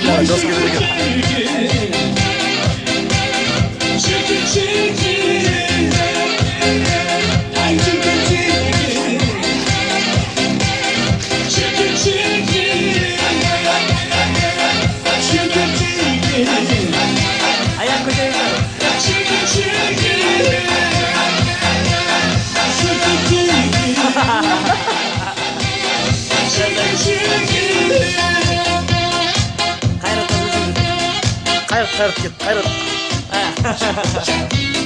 Ya dost gibi de gel. Ayak koca yukarı. Kayrat Kayrat git. Kayrat. Ha.